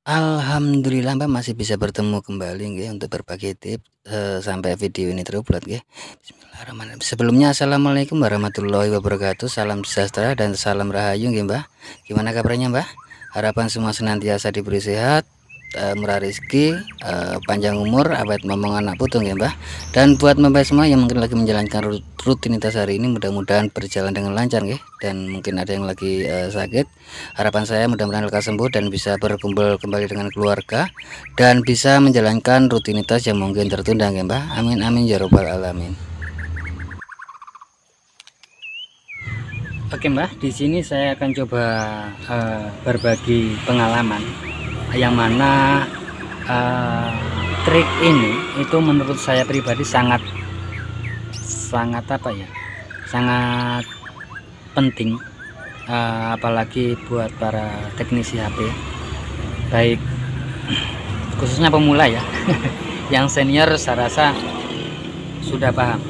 Alhamdulillah Mbak masih bisa bertemu kembali nggih untuk berbagi tips, sampai video ini terupload nggih. Bismillahirrahmanirrahim. Sebelumnya assalamualaikum warahmatullahi wabarakatuh, salam sejahtera dan salam rahayu nggih Mbah. Gimana kabarnya Mbah? Harapan semua senantiasa diberi sehat, murah rezeki, panjang umur, awet momong anak putu nggih Mbah. Dan buat Mbah semua yang mungkin lagi menjalankan rutinitas hari ini mudah-mudahan berjalan dengan lancar nggih, dan mungkin ada yang lagi sakit. Harapan saya mudah-mudahan lekas sembuh dan bisa berkumpul kembali dengan keluarga dan bisa menjalankan rutinitas yang mungkin tertunda nggih Mbah. Amin amin ya robbal alamin. Oke Mbah, di sini saya akan coba berbagi pengalaman yang mana uh, trik ini itu menurut saya pribadi sangat apa ya, sangat penting, apalagi buat para teknisi HP, baik khususnya pemula ya. Yang senior saya rasa sudah paham.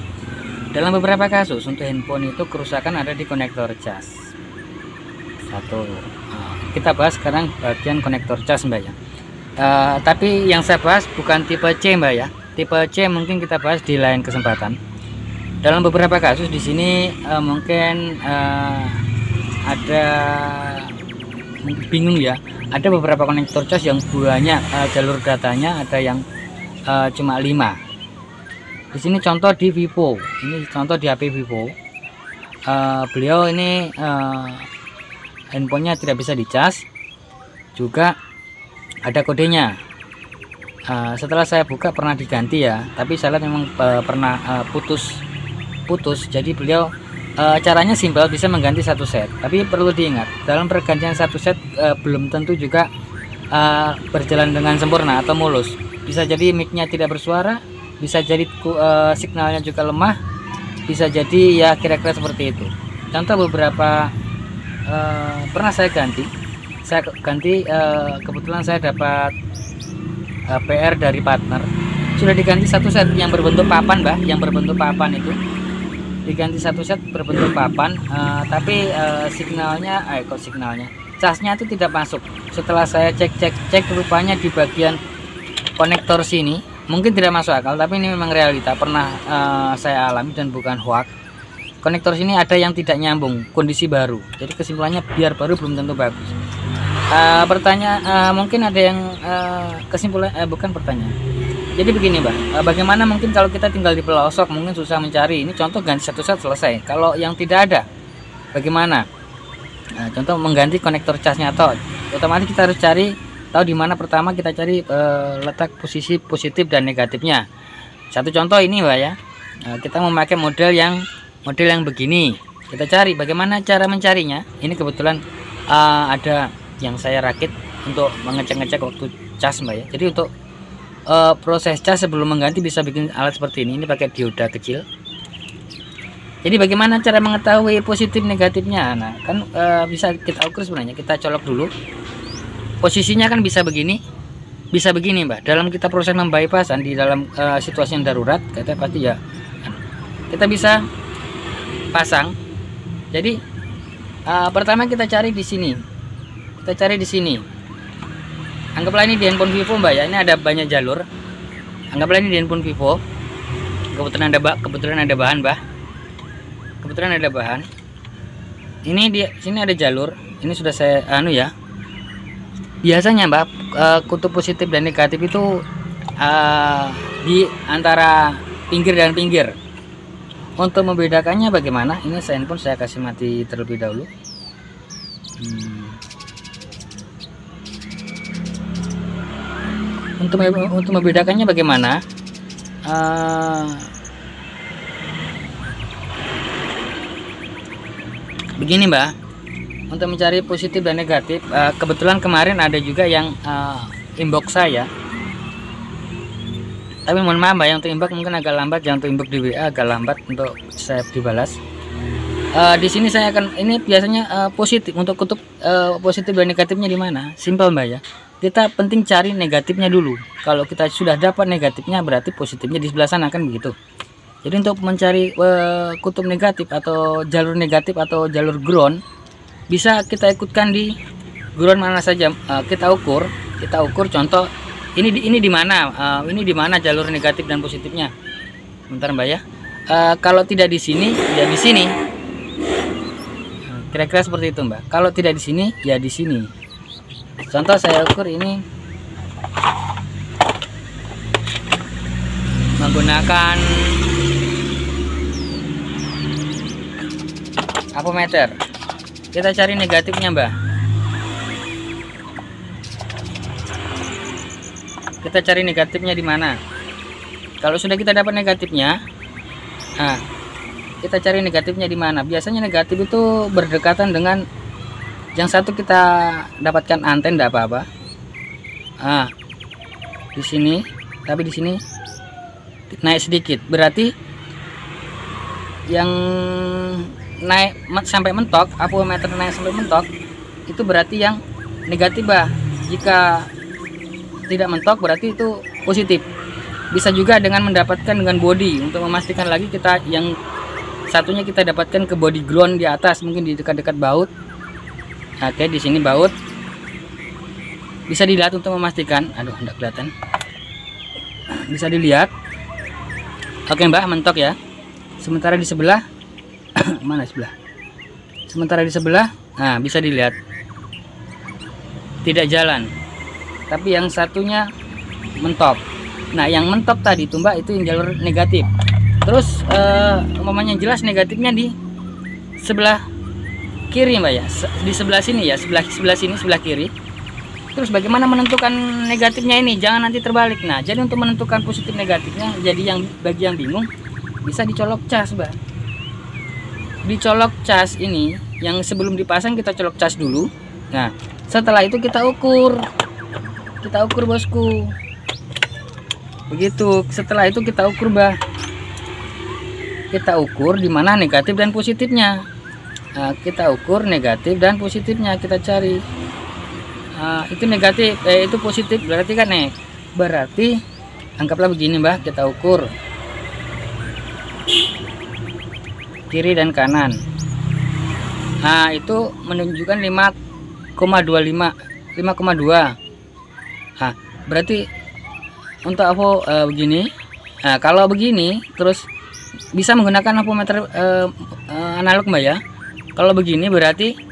Dalam beberapa kasus untuk handphone itu kerusakan ada di konektor cas. Satu, kita bahas sekarang bagian konektor cas Mbak ya. Tapi yang saya bahas bukan tipe C Mbak ya. Tipe C mungkin kita bahas di lain kesempatan. Dalam beberapa kasus di sini mungkin ada bingung ya. Ada beberapa konektor cas yang banyak jalur datanya, ada yang cuma 5. Di sini contoh di Vivo, ini contoh di HP Vivo. Beliau ini handphonenya tidak bisa dicas, juga ada kodenya. Setelah saya buka pernah diganti ya, tapi saya lihat memang pernah putus. Jadi beliau caranya simpel, bisa mengganti satu set. Tapi perlu diingat, dalam pergantian satu set belum tentu juga berjalan dengan sempurna atau mulus. Bisa jadi mic-nya tidak bersuara, bisa jadi signalnya juga lemah, bisa jadi ya kira-kira seperti itu. Contoh beberapa pernah saya ganti kebetulan saya dapat PR dari partner, sudah diganti satu set yang berbentuk papan Mbak, yang berbentuk papan itu diganti satu set berbentuk papan, tapi signalnya casnya itu tidak masuk. Setelah saya cek rupanya di bagian konektor sini mungkin tidak masuk akal, tapi ini memang realita pernah saya alami dan bukan hoax. Konektor sini ada yang tidak nyambung, kondisi baru. Jadi kesimpulannya biar baru belum tentu bagus. Mungkin ada yang kesimpulan bukan pertanyaan. Jadi begini Mbak, bagaimana mungkin kalau kita tinggal di pelosok mungkin susah mencari. Ini contoh ganti satu set selesai. Kalau yang tidak ada, bagaimana? Contoh mengganti konektor casnya, atau otomatis kita harus cari tahu di mana. Pertama kita cari letak posisi positif dan negatifnya. Satu contoh ini Mbak ya, kita memakai model yang begini. Kita cari bagaimana cara mencarinya. Ini kebetulan ada yang saya rakit untuk mengecek waktu cas Mbak ya. Jadi untuk proses cas sebelum mengganti bisa bikin alat seperti ini. Ini pakai dioda kecil. Jadi bagaimana cara mengetahui positif negatifnya? Nah kan bisa kita ukur sebenarnya. Kita colok dulu. Posisinya kan bisa begini Mbak. Dalam kita proses membypassan di dalam situasi yang darurat, kita pasti ya kita bisa pasang. Jadi pertama kita cari di sini. Anggaplah ini di handphone Vivo Mbak ya. Ini ada banyak jalur. Anggaplah ini di handphone Vivo. Kebetulan ada bahan Mbak. Ini di sini ada jalur. Ini sudah saya ya. Biasanya Mbak, kutub positif dan negatif itu di antara pinggir dan pinggir. Untuk membedakannya bagaimana? Ini handphone saya kasih mati terlebih dahulu. Untuk membedakannya bagaimana? Begini Mbak, untuk mencari positif dan negatif, kebetulan kemarin ada juga yang inbox saya. Tapi mohon maaf Mbak, yang untuk inbox mungkin agak lambat, yang untuk inbox di WA agak lambat untuk saya dibalas. Di sini saya akan, ini biasanya positif, untuk kutub positif dan negatifnya di mana? Simpel Mbak ya. Kita penting cari negatifnya dulu. Kalau kita sudah dapat negatifnya, berarti positifnya di sebelah sana, kan begitu. Jadi untuk mencari kutub negatif atau jalur negatif atau jalur ground, bisa kita ikutkan di ground mana saja. Kita ukur Kita ukur contoh ini di mana, ini di mana jalur negatif dan positifnya. Bentar Mbak ya. Kalau tidak di sini ya di sini. Kira-kira seperti itu Mbak. Kalau tidak di sini ya di sini. Contoh saya ukur ini menggunakan ampermeter. Kita cari negatifnya Mbak. Kita cari negatifnya di mana. Kalau sudah kita dapat negatifnya, nah kita cari negatifnya di mana. Biasanya negatif itu berdekatan dengan yang satu. Kita dapatkan anten, tidak apa-apa. Di sini, tapi di sini naik sedikit. Berarti yang naik sampai mentok, ampermeter naik sampai mentok, itu berarti yang negatif Bah. Jika tidak mentok berarti itu positif. Bisa juga dengan mendapatkan dengan body, untuk memastikan lagi kita yang satunya kita dapatkan ke body ground di atas, mungkin di dekat-dekat baut. Oke, di sini baut. Bisa dilihat untuk memastikan. Aduh, enggak kelihatan. Bisa dilihat. Oke Mbak, mentok ya. Sementara di sebelah mana sebelah? Sementara di sebelah, nah bisa dilihat tidak jalan. Tapi yang satunya mentok. Nah, yang mentok tadi itu Mbak, itu yang jalur negatif. Terus umpamanya jelas negatifnya di sebelah kiri Mbak ya. Di sebelah sini ya, sebelah sini, sebelah kiri. Terus bagaimana menentukan negatifnya ini? Jangan nanti terbalik. Nah, jadi untuk menentukan positif negatifnya, jadi bagi yang bingung bisa dicolok cas, Mbak. Dicolok cas ini, yang sebelum dipasang kita colok cas dulu. Nah, setelah itu kita ukur. Kita ukur bosku. Begitu. Setelah itu kita ukur, Mbak. Kita ukur di mana negatif dan positifnya. Nah, kita ukur negatif dan positifnya, kita cari. Itu negatif, itu positif, berarti kan nih. Berarti anggaplah begini Mbak, kita ukur kiri dan kanan. Nah, itu menunjukkan 5,25, 5,2. Nah, berarti untuk apa begini. Nah, kalau begini terus bisa menggunakan ampermeter analog Mbak ya. Kalau begini berarti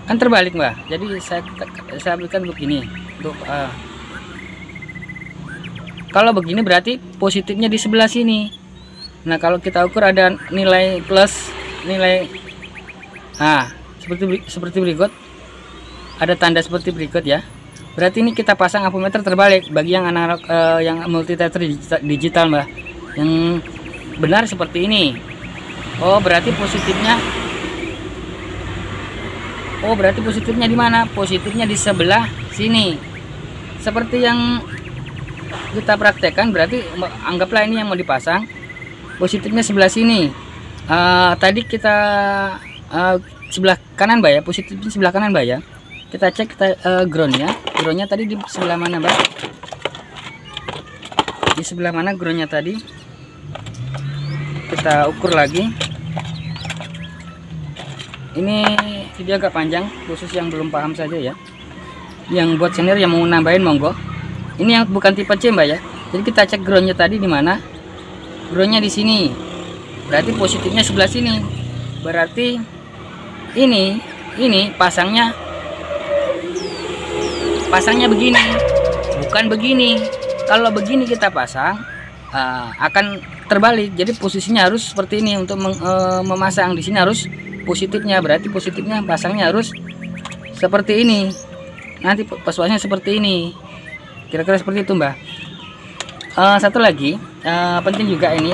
kan terbalik Mbak. Jadi saya berikan begini untuk kalau begini berarti positifnya di sebelah sini. Nah, kalau kita ukur ada nilai plus, nilai seperti berikut. Ada tanda seperti berikut ya. Berarti ini kita pasang ampermeter terbalik bagi yang analog, yang multimeter digital Mbak. Yang benar seperti ini. Oh, berarti positifnya di mana? Positifnya di sebelah sini. Seperti yang kita praktekkan, berarti anggaplah ini yang mau dipasang. Positifnya sebelah sini. Tadi kita sebelah kanan Mbak ya, positifnya sebelah kanan Mbak ya. Kita cek groundnya. Groundnya tadi di sebelah mana Mbak? Di sebelah mana groundnya tadi? Kita ukur lagi. Ini video agak panjang, khusus yang belum paham saja ya. Yang buat senior yang mau nambahin monggo. Ini yang bukan tipe C Mbak ya. Jadi kita cek groundnya tadi di mana? Groundnya di sini. Berarti positifnya sebelah sini. Berarti ini pasangnya begini, bukan begini. Kalau begini kita pasang akan terbalik. Jadi posisinya harus seperti ini untuk memasang. Di sini harus positifnya, berarti positifnya pasangnya harus seperti ini. Nanti pasuasnya seperti ini. Kira-kira seperti itu Mbak. Satu lagi penting juga ini,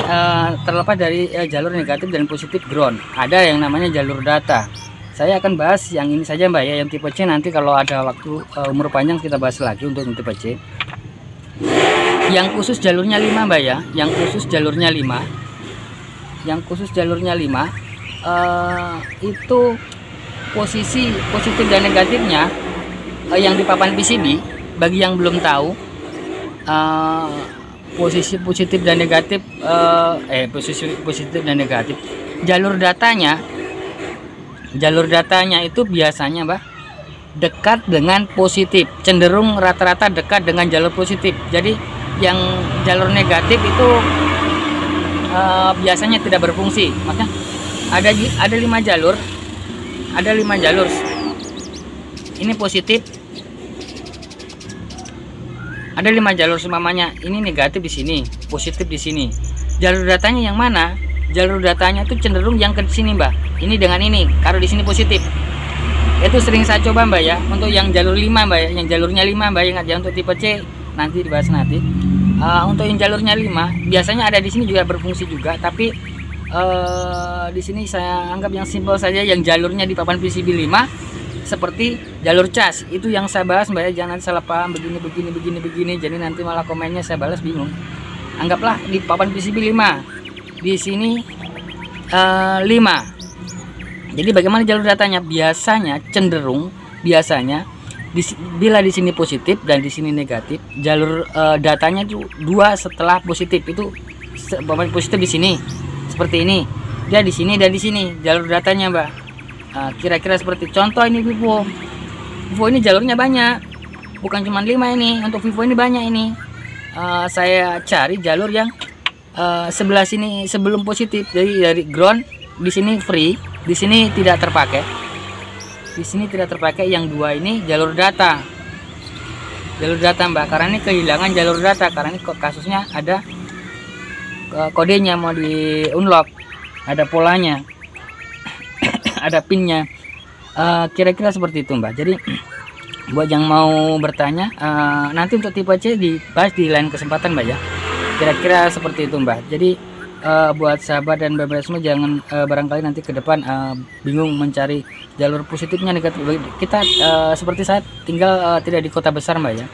terlepas dari jalur negatif dan positif ground, ada yang namanya jalur data. Saya akan bahas yang ini saja Mbak ya, yang tipe C. Nanti kalau ada waktu umur panjang kita bahas lagi untuk tipe C. Yang khusus jalurnya 5 Mbak ya, yang khusus jalurnya 5. Yang khusus jalurnya 5 itu posisi positif dan negatifnya yang di papan PCB. Bagi yang belum tahu, posisi positif dan negatif, posisi positif dan negatif, jalur datanya itu biasanya Mbak dekat dengan positif, cenderung rata-rata dekat dengan jalur positif. Jadi yang jalur negatif itu biasanya tidak berfungsi. Maksudnya ada 5 jalur, ada 5 jalur. Ini positif, ada 5 jalur semuanya. Ini negatif di sini, positif di sini. Jalur datanya yang mana? Jalur datanya itu cenderung yang ke sini, Mbak. Ini dengan ini, kalau di sini positif. Itu sering saya coba, Mbak ya. Untuk yang jalur 5, Mbak ya. Yang jalurnya 5, Mbak, ingat ya, untuk tipe C nanti dibahas nanti. Untuk yang jalurnya 5, biasanya ada di sini juga berfungsi juga, tapi di sini saya anggap yang simpel saja, yang jalurnya di papan PCB 5 seperti jalur cas. Itu yang saya bahas, Mbak ya. Jangan salah paham begini. Jadi nanti malah komennya saya balas bingung. Anggaplah di papan PCB 5. Di sini 5. Jadi bagaimana jalur datanya? Biasanya cenderung bila di sini positif dan di sini negatif, jalur datanya itu 2 setelah positif. Itu positif di sini seperti ini, dia di sini dan di sini jalur datanya, Mbak. Kira-kira seperti contoh ini Vivo ini jalurnya banyak, bukan cuma 5 ini. Untuk Vivo ini banyak ini. Saya cari jalur yang sebelah sini sebelum positif. Jadi dari ground di sini free, di sini tidak terpakai. Di sini tidak terpakai. Yang 2 ini jalur data. Jalur data, Mbak. Karena ini kehilangan jalur data, karena ini kasusnya ada kodenya mau di unlock, ada polanya, ada pinnya. Kira-kira seperti itu, Mbak. Jadi buat yang mau bertanya, nanti untuk tipe C dibahas di lain kesempatan, Mbak ya. Kira-kira seperti itu, Mbak. Jadi buat sahabat dan bapak semua, jangan barangkali nanti ke depan bingung mencari jalur positifnya, negatif. Kita seperti saya tinggal tidak di kota besar, Mbak ya.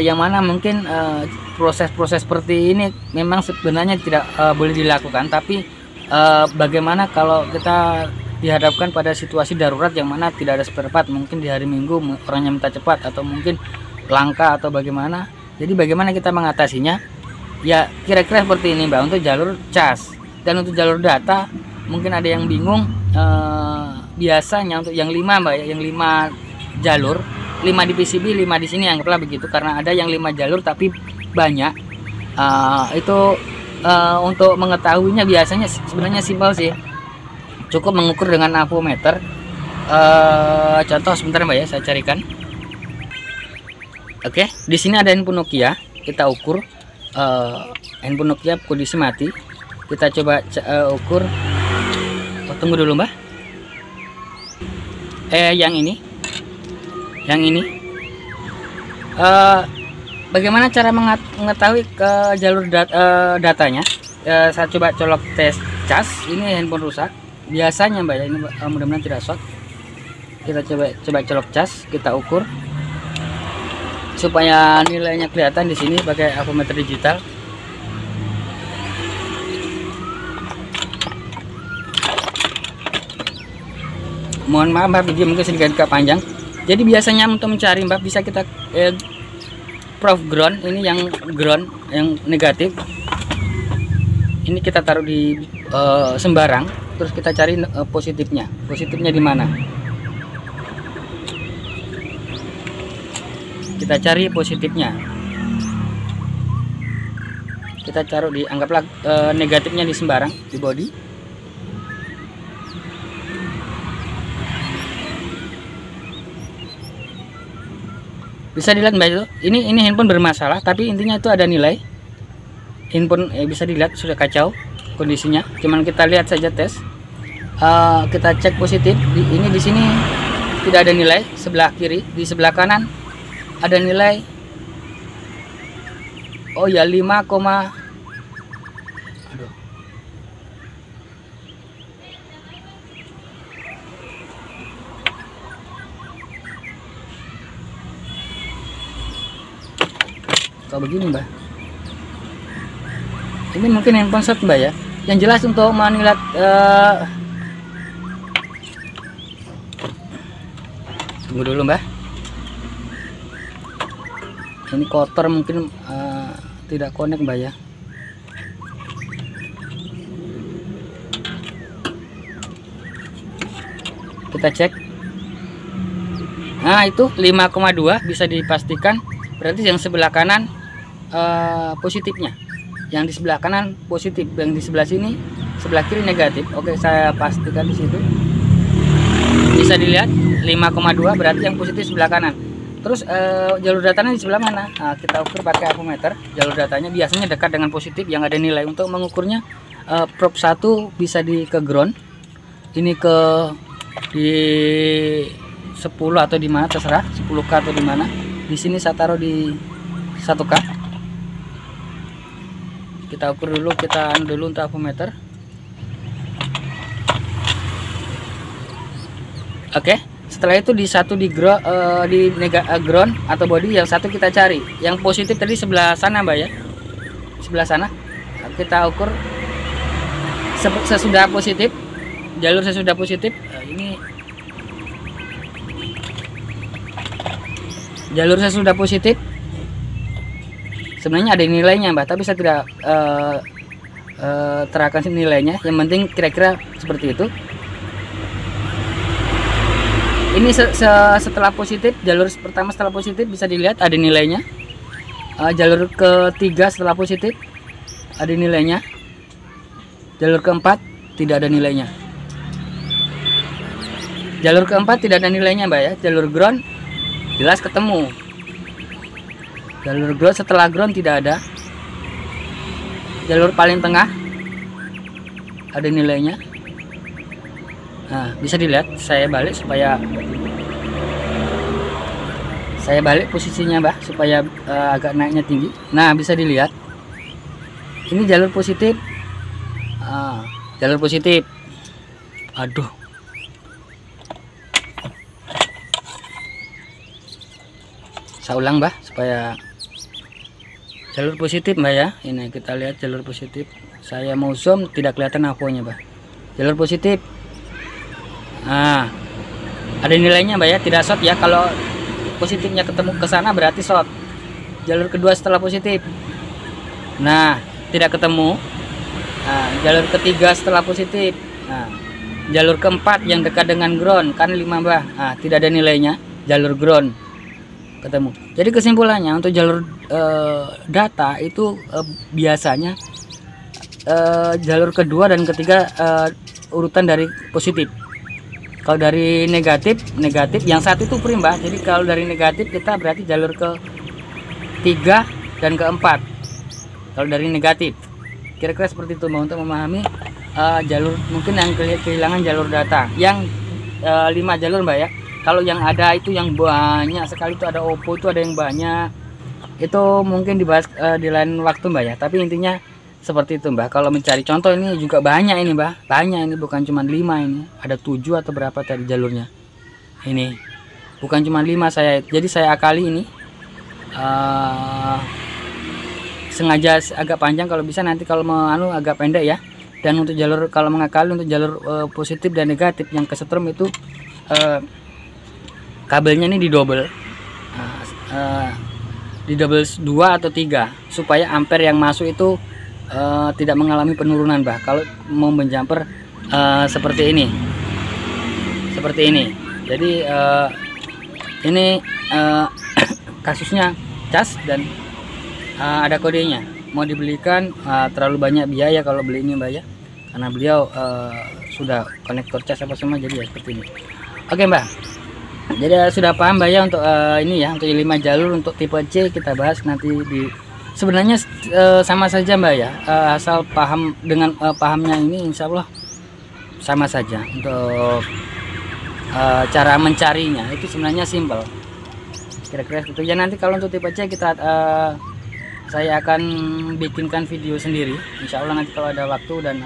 Yang mana mungkin proses-proses seperti ini memang sebenarnya tidak boleh dilakukan, tapi bagaimana kalau kita dihadapkan pada situasi darurat yang mana tidak ada spare part, mungkin di hari Minggu orangnya minta cepat, atau mungkin langka, atau bagaimana. Jadi bagaimana kita mengatasinya? Ya kira-kira seperti ini, Mbak, untuk jalur cas. Dan untuk jalur data mungkin ada yang bingung. Biasanya untuk yang 5, Mbak ya, yang 5 jalur, 5 di PCB, 5 di sini, anggaplah begitu. Karena ada yang 5 jalur tapi banyak. Untuk mengetahuinya biasanya sebenarnya simpel sih, cukup mengukur dengan ampometer. Contoh sebentar, Mbak ya, saya carikan. Oke, di sini ada handphone Nokia, kita ukur. Handphone Nokia kondisi mati, kita coba ukur. Tunggu dulu, Mbak. Yang ini bagaimana cara mengetahui ke jalur datanya? Saya coba colok tes cas. Ini handphone rusak biasanya, Mbak ya. Ini mudah-mudahan tidak short. Kita coba colok cas, kita ukur supaya nilainya kelihatan di sini pakai ampometer digital. Mohon maaf, Mbak, video mungkin sedikit panjang. Jadi biasanya untuk mencari, Mbak, bisa kita prof ground. Ini yang ground yang negatif. Ini kita taruh di sembarang, terus kita cari positifnya. Positifnya di mana? Kita cari positifnya, kita taruh di, anggaplah negatifnya di sembarang, di body. Bisa dilihat, Mbak, itu ini handphone bermasalah, tapi intinya itu ada nilai handphone. Bisa dilihat sudah kacau kondisinya, cuman kita lihat saja tes. Kita cek positif. Ini di sini tidak ada nilai, sebelah kiri. Di sebelah kanan ada nilai. Oh ya, 5, aduh. Kok begini, Mbak? Ini mungkin handphone shot, Mbak ya. Yang jelas untuk menilai tunggu dulu, Mbak. Ini kotor, mungkin tidak connect, Mbak ya. Kita cek. Nah itu 5,2 bisa dipastikan, berarti yang sebelah kanan positifnya, yang di sebelah kanan positif, yang di sebelah sini sebelah kiri negatif. Oke, saya pastikan di situ bisa dilihat 5,2 berarti yang positif sebelah kanan. Terus jalur datanya di sebelah mana? Nah, kita ukur pakai apometer. Jalur datanya biasanya dekat dengan positif yang ada nilai. Untuk mengukurnya prop 1 bisa ke ground, ini ke di 10 atau di mana terserah, 10K atau di mana. Di sini saya taruh di 1K. Kita ukur dulu, kita dulu untuk apometer. Oke, setelah itu di satu di ground atau body, yang satu kita cari. Yang positif tadi sebelah sana Mbak ya, sebelah sana. Kita ukur sesudah positif, jalur sesudah positif. Ini jalur sesudah positif. Sebenarnya ada nilainya Mbak, tapi saya tidak terangkan nilainya. Yang penting kira-kira seperti itu. Ini setelah positif, jalur pertama setelah positif bisa dilihat ada nilainya. Jalur ketiga setelah positif ada nilainya. Jalur keempat tidak ada nilainya. Jalur keempat tidak ada nilainya Mbak ya. Jalur ground jelas ketemu. Jalur ground setelah ground tidak ada. Jalur paling tengah ada nilainya. Nah, bisa dilihat, saya balik posisinya Mbak, supaya agak naiknya tinggi. Nah, bisa dilihat ini jalur positif. Jalur positif. Aduh, saya ulang Mbak, supaya jalur positif Mbak ya. Ini kita lihat jalur positif. Saya mau zoom, tidak kelihatan aponya Mbak. Jalur positif. Nah, ada nilainya Mbak ya, tidak short ya. Kalau positifnya ketemu ke sana berarti short. Jalur kedua setelah positif, nah tidak ketemu. Nah, jalur ketiga setelah positif. Nah, jalur keempat yang dekat dengan ground kan 5 Mbak. Nah, tidak ada nilainya. Jalur ground ketemu. Jadi kesimpulannya untuk jalur data itu biasanya jalur kedua dan ketiga urutan dari positif. Kalau dari negatif yang satu itu prim Mbak. Jadi kalau dari negatif kita berarti jalur ke 3 dan keempat. Kalau dari negatif kira-kira seperti itu Mbak, untuk memahami jalur mungkin yang kehilangan jalur data yang 5 jalur Mbak ya. Kalau yang ada itu yang banyak sekali, itu ada Oppo, itu ada yang banyak, itu mungkin dibahas di lain waktu Mbak ya. Tapi intinya seperti itu Mbak. Kalau mencari contoh ini juga banyak ini Mbak, banyak ini, bukan cuma 5, ini ada 7 atau berapa tadi jalurnya. Ini bukan cuma 5 jadi saya akali ini sengaja agak panjang, kalau bisa nanti kalau mau agak pendek ya. Dan untuk jalur, kalau mengakali untuk jalur positif dan negatif yang kesetrum itu kabelnya ini di double, di double 2 atau 3 supaya ampere yang masuk itu tidak mengalami penurunan Mbak. Kalau mau menjumper seperti ini, jadi ini kasusnya cas dan ada kodenya. Mau dibelikan terlalu banyak biaya kalau beli ini Mbak ya, karena beliau sudah konektor cas apa semua, jadi ya seperti ini. Oke Mbak, jadi sudah paham Mbak ya untuk ini ya, untuk 5 jalur untuk tipe C. Kita bahas nanti sebenarnya sama saja Mbak ya, asal paham dengan pahamnya ini insya Allah sama saja. Untuk cara mencarinya itu sebenarnya simpel, kira-kira seperti itu ya. Nanti kalau untuk tipe C saya akan bikinkan video sendiri insya Allah, nanti kalau ada waktu dan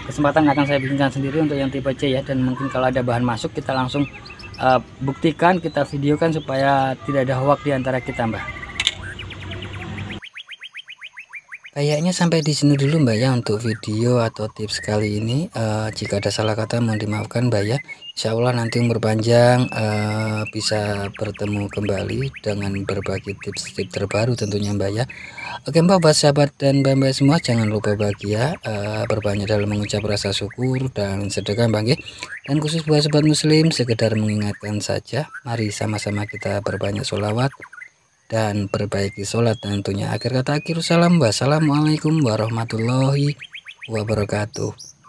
kesempatan akan saya bikinkan sendiri untuk yang tipe C ya. Dan mungkin kalau ada bahan masuk kita langsung buktikan, kita videokan supaya tidak ada hoax di antara kita Mbak. Kayaknya sampai di sini dulu Mbak ya untuk video atau tips kali ini. Jika ada salah kata mohon dimaafkan Mbak ya. Insya Allah nanti umur panjang, bisa bertemu kembali dengan berbagi tips-tips terbaru tentunya Mbak ya. Oke Mbak, buat sahabat dan Mbak semua, jangan lupa bahagia, berbanyak dalam mengucap rasa syukur dan sedekah Mbak ya. Dan khusus buat sobat muslim, sekedar mengingatkan saja, mari sama-sama kita berbanyak sholawat dan perbaiki sholat tentunya. Akhir kata akhir salam, wassalamualaikum warahmatullahi wabarakatuh.